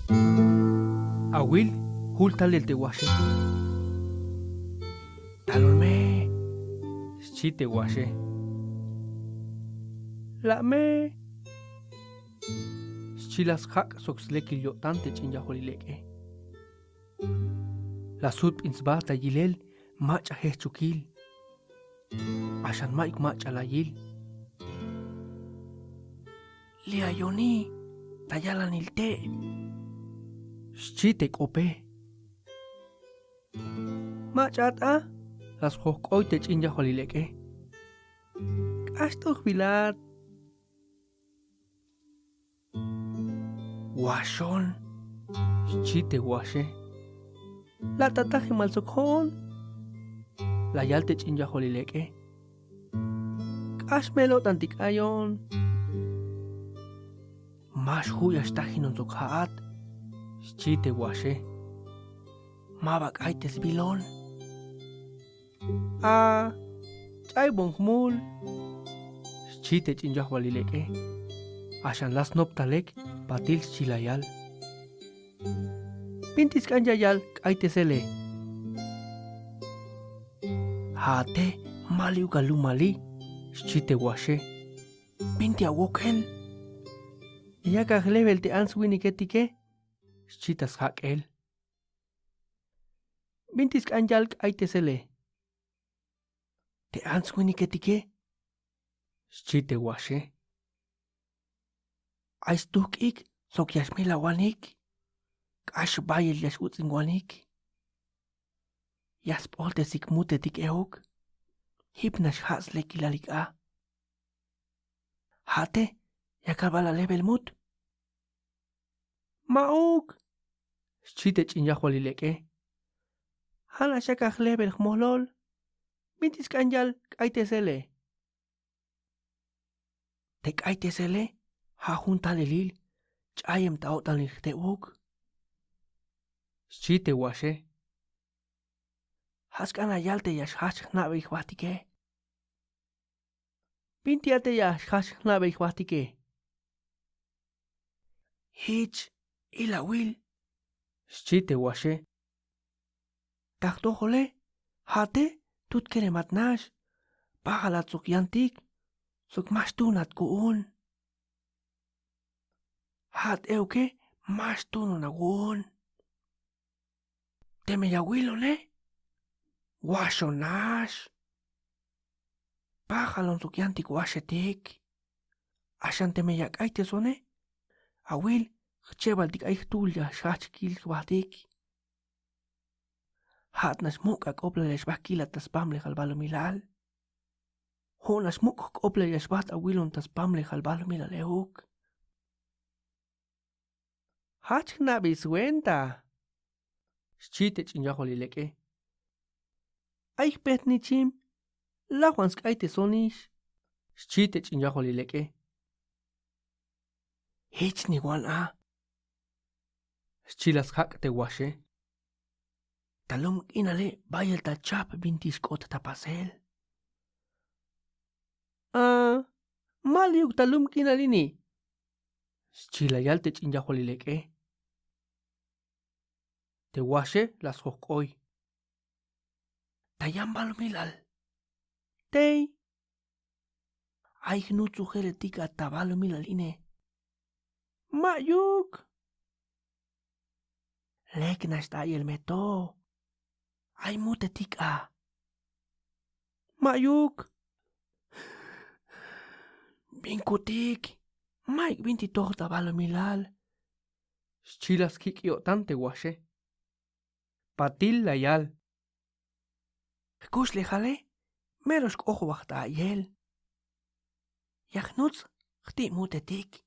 Awil, hultal el tehuashe. Talolme, chi tehuashe. La me. Chilas hak soxleki yo tante chinja holileke. La sut insbata yilel macha hechukil. Ashan maik macha la yil. Lia yoni, tayala nilte. Chite kope. Machata, las hokoite chinja holileke. Ashtuk vilat. Washon, chite washe. La tataje malsokon. La yalte chinja holileke. Kashmelo tantikayon. Mash huya stahinon sokhat. Chite washe. Mabak aites bilon. Chay bongmul. Chite chinja holileke. Ashan las noptalek patil chilayal. Pintis kanyayal kaitesele. Hate maliu galumali. Chite washe. Pinti awokel. Yaka level te answini ketike. Chitas hakel. Pintis kanyal kaitesele. Te answini ketike. Chite washe. Aistuk ik sok yashmila wanik. Kash bayel yash utzing wanik. Yas polte sik mute dik euk. Hipnash has lekilalik a. Hate yakabala level mut. Mauk. Chite chinyahwali leke. Hana shakach level hmolol. Mintis kanjal kaitesele. Tek kaitesele. Ha juntalelil, chayem taotanil teuk. Chite washe. Haskana yalte yash hash nabe ikhwatike. Pintiate yash hash nabe ikhwatike. Hitch, ila will. Chite washe. Takto hole, hate, tut kere matnash. Pagalat suk yantik, suk mashtunat kuun. Hat euke mas tuno na won. Teme ya wilo ne? Washo nash. Pajalon sukiantik washetik. Ashan teme ya kaite sone? Awil, chebal dik aichtul ya shachkil watik. Hat nas muk ak ople les bakila tas pamle halbalo milal. Ho nas muk ople les bat awilon tas pamle halbalo milal euk. Hach nabi suenta. Chite chinyaholi leke. Aich bet ni chim. Lawans kaite sonish. Chite chinyaholi leke. Hitch ni wan a. Chilas hak te washe. Talum inale bayel ta chap bintis kot tapasel. Maliuk talum kinalini. Chilayal te chinyaholi leke. Te washe las hokoi. Tayam balumilal. Tei. Aich nutsu tika tabalumilaline. Mayuk. Leknash tayel meto. Ay mute tika. Mayuk. Binkutik. Mike binti toch tabalumilal. Chilas kikio tante washe. Patil layal. Kusle jale, meros ojo wachta ayel. Yachnuts, chti mutetik.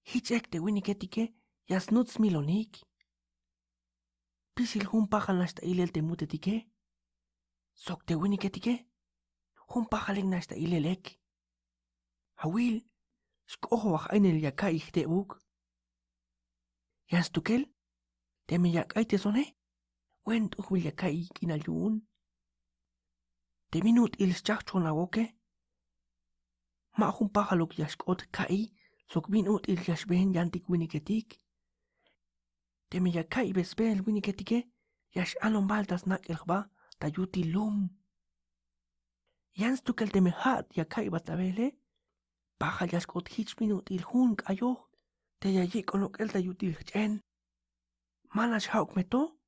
Hichek te winiketike, yasnuts milonik. Pisil hun pajan nasta ilel te mutetike. Sok te winiketike. Hun pajaling nasta ilelek. Hawil, skojo wach einel yaka ichte uk. Yastukel, te me yak aite sone. Went wil yaka ik in aljun. Te minut il schachon awoke. Ma hun pajalok yaskot kai, sok minut il yasben yantik winiketik. Teme yakai besbel winiketike. Yash alon baltas nak elba. Tayuti lum. Yans tukel teme hat yakai batabele. Baja yaskot hich minutil hun kayo. Te yayik onok el tayutil chen. Manas hauk meto.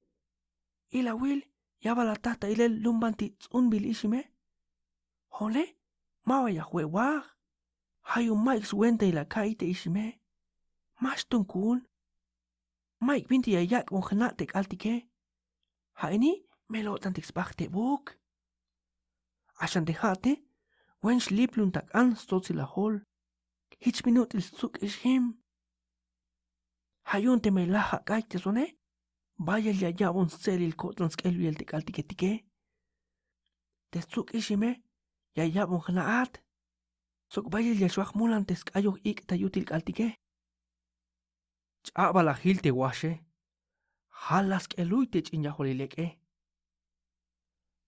Ila wil. Yabala tata ilel lumbanti unbil ishime. Hole. Mawa ya huewa. Hayu Mike suente ila kaite ishime. Mashtun kun. Mike binti ya yak ongenatek altike. Haini melo tantik spachte book. Ashan dejate. Wen schliplun tak an stotzila hol. Hich minutil suk is him. Hayun te me laha kaite sone. Vaya ya yabon selil kotlan skelwiel te kaltiketike. Te suk ishime. Ya yabon genaat. Sok vaya ya shuach mulan te skayo ik tayutil kaltike. Ch'aba la hil te washe. Halas kelui te chinyajolileke.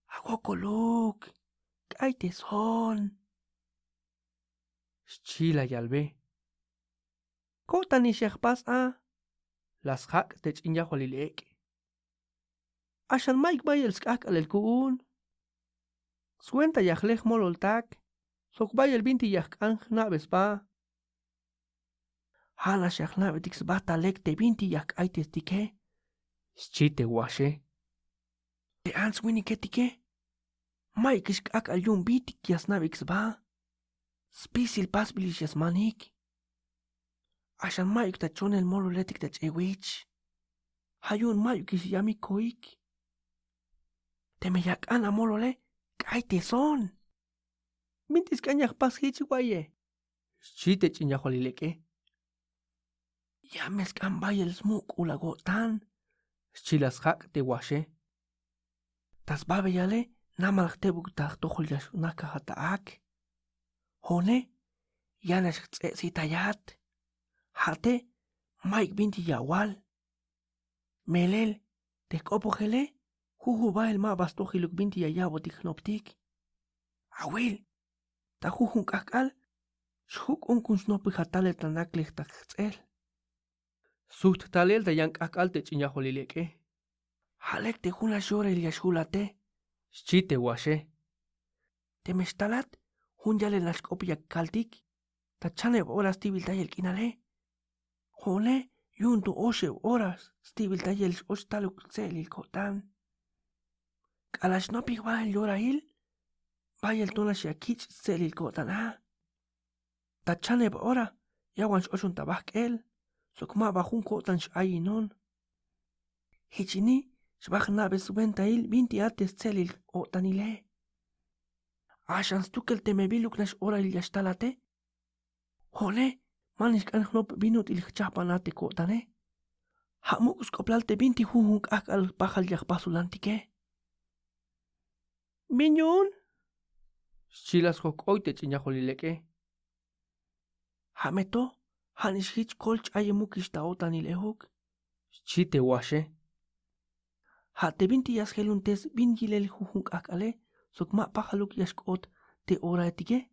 Agokoluk. Kaite son. Schila yalbe. Kotan ni shekpas a. Las hak te chinyajolileke. Ashan Mike vaya skak al kuun. Suenta yahlej mololtak. Sok vaya el binti yahkan nabes pa. Hala shahnabetix bata lek te binti yak aites tike. Schite washe. Te ans winiketike. Mike iskak al yun bitik yasnabix ba. Spisil pasbilis yasmanik. Ashan Mike ta chon el mololetik ta chewich. Hayun Mike is yami koik. Te me yak ana molole. Kaite son. Mintis kanyak pas hichi waye. Schite chinyajolileke. Yames kan bayel smuk ulagotan. Chilas hak te washe. Tas babe yale namalak tebuk tak tohol yashunaka hataak. Hone yanesh sitayat. Hate Mike binti yawal. Melel te kopogele. Juju ba el ma bastohiluk binti yayabotik noptik. Awil. Ta jujun kakal. Shuk unkun snopi hatale tanaklik takzel. Suht talel ta yank akal te chinyajolileke. Halek te jula shore el yashulate. Schite washe. Te mestalat. Hun yale nashkopi kaltik. Ta chane horas tibil tayel kinale. Hole yun tu oshe horas stibil tayel ostaluk zelil kotan. Kalashnopi va el yorail. Vaya el tonash yakich zelil kotan ha. Ta chane hora. Yawan oshun tabak el. Sokma bajun kotan shayi non. Hichini. Shbach nabes ventail binti ates zelil otanile. Ashan stukel te me biluk nash ora il yashtalate. Hole, manish kan hnop binut il chapanate kotane. Hamuk skoplalte binti huhunk akal pajal yahpasulantike. Minyun? Chilas hok oite chinyajolileke. Hameto, hanish hich kolch ayemukish taotanilehuk. Chite washe. Hate binti yasheluntes bin yilel huhunk akale. Sokma pajaluk yashkot te ora etike.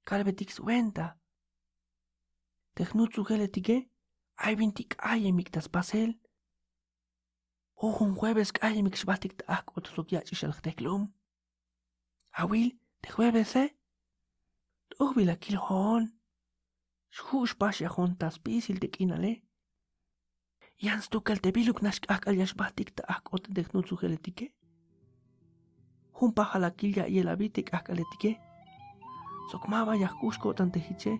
Kalbetix wenta. Technutsu geletike. Ay bintik ayemik tas pasel. Ohun jueves ayemik shbatik ta akot sokyachishal teklum. Awil, te jueves Tuhbila kilhon. Shush pasha tas pisil tekinale. Yans tukel te biluk nash akal yashbatik ta akot technutsu geletike. Hun pahala kilya y el abitik akaletike. Sokmaba yakushko tantehiche.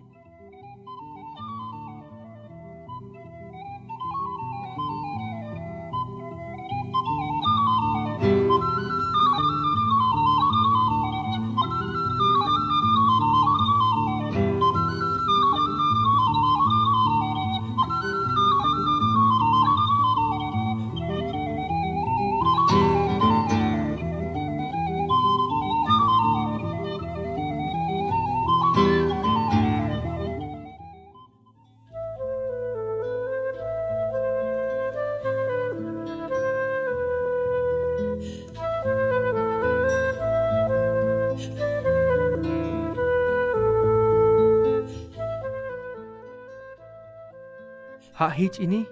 Ha hich ini.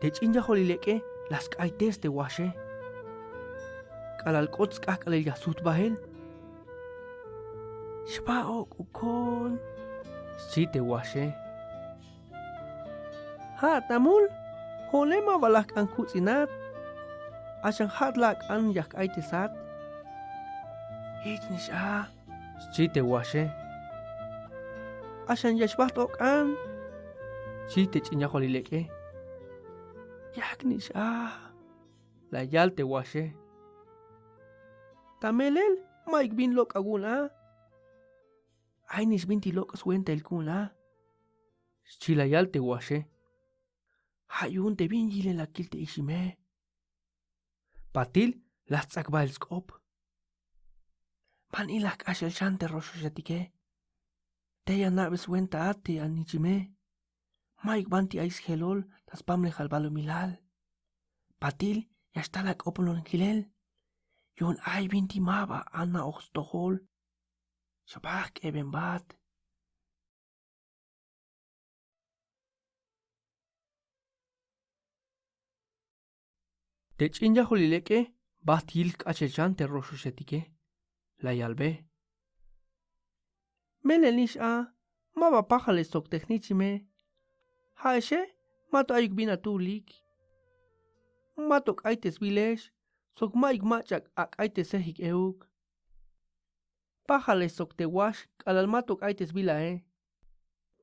Tech'inja jolileque las caites de washe. Calalcots cacalel yasut bahel. Shpao kukon. Chite washe. Ha tamul. Holema balak an kutsinat. Ashan hatlak an yak aitesat. Hitnish a. Chite washe. Ashan yashbatok an. Chite chinya jolileque. Yaknish a. La yalte washe. Tamelel Mike bin lok aguna. Ainish binti lok suenta el kuna. Chila yalte washe. Hayun te bin yile la kilte ishime. Patil las tsakba el skop. Man ilak ashel shante rosho shatike. Teya nabes wenta ate anichime. Mike banti ais helol tas pamle halbalo milal. Patil yashtalak opolon hilel. Yon ay binti maba anna oxtohol. Shabak eben bat. Tech'inja jolileque batil kachechante rosho shetike. La yalbe. Melenish a. Maba pajale sok technichime. Haeshe mato ayuk binatulik. Matok aites vilesh. Sok maik machak ak aites sehik euk. Pajale sok te wash kalal matok aites vilae.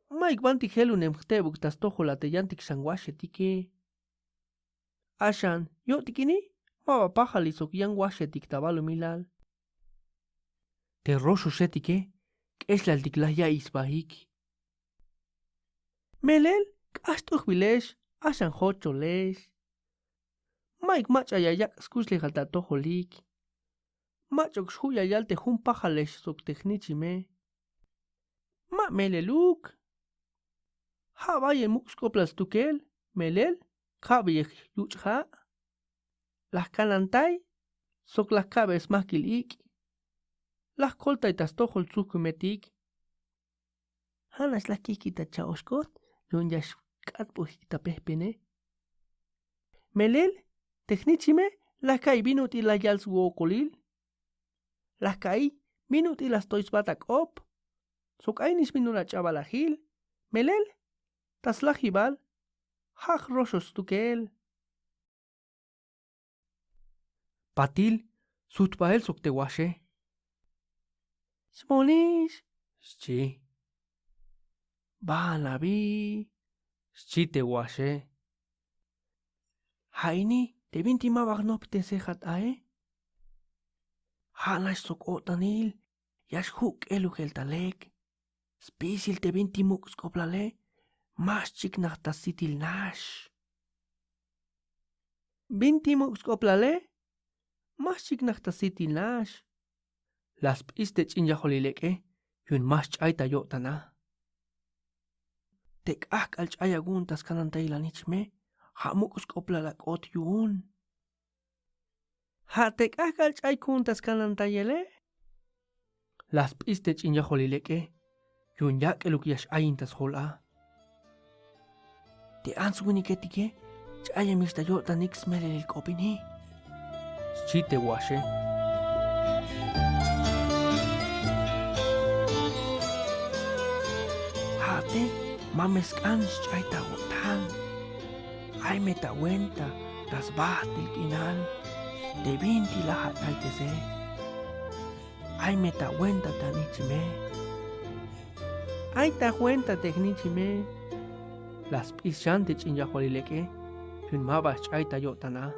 Maik banti helunem htebuk tas tojola te yantik sangwashe tike. Ashan, yo tikini, maba pajali sok yang washe tik tabalo milal. Te rosho shetike, keslal tik la ya isbahik. Melel, kastuk vilesh, ashan hocho lesh. Maik macha yayak skusle halta tojolik. Machok shuya yalte hun pajalesh sok technichime. Ma meleluk. Ha vaye muxkoplas tukel, melel. Kabiyek yuchha. Las kanantay. Sok las cabes makil ik. Las koltay tas tojol tsukumetik. Hanas la kikita chaoskot. Yon yash katpuhikita pehpene. Melel. Technichime. Las kai binut y la yals wokolil. Las kai minut y las tois batak op. Sok ainis minuna chabalahil. Melel. Tas la jibal. Hach roshos tukel. Patil, sutpael sok te washe. Smolish. Schi. Banabi. Schi te washe. Haini, te binti mabag nop te sehat ae. Hanash sok otanil. Yash huk elugel talek. Spisil te binti muk skoplale. Mas chik nachta sitil nash. Binti muxkoplale. Mas chik nachta sitil nash. Las piste chinja jolileke. Yun mas chaita yotana. Tek ak al chaya guntas kananta ilanichme. Ha muxkoplala ot yun. Ha tek ak al chay kuntas kananta yele. Las piste chinja jolileke. Yun yak eluk yash ayintas jola. Te answini ketike, chaya mista yota nix melel kopini. Chite washe. Hate, mames kans chaita wotan. Ay meta wenta, tas batil kinal. De binti lahat aitese. Ay meta wenta tanichime. Ay ta wenta technichime. Las pichante chinja jolileke, yun mabas chaita yotana.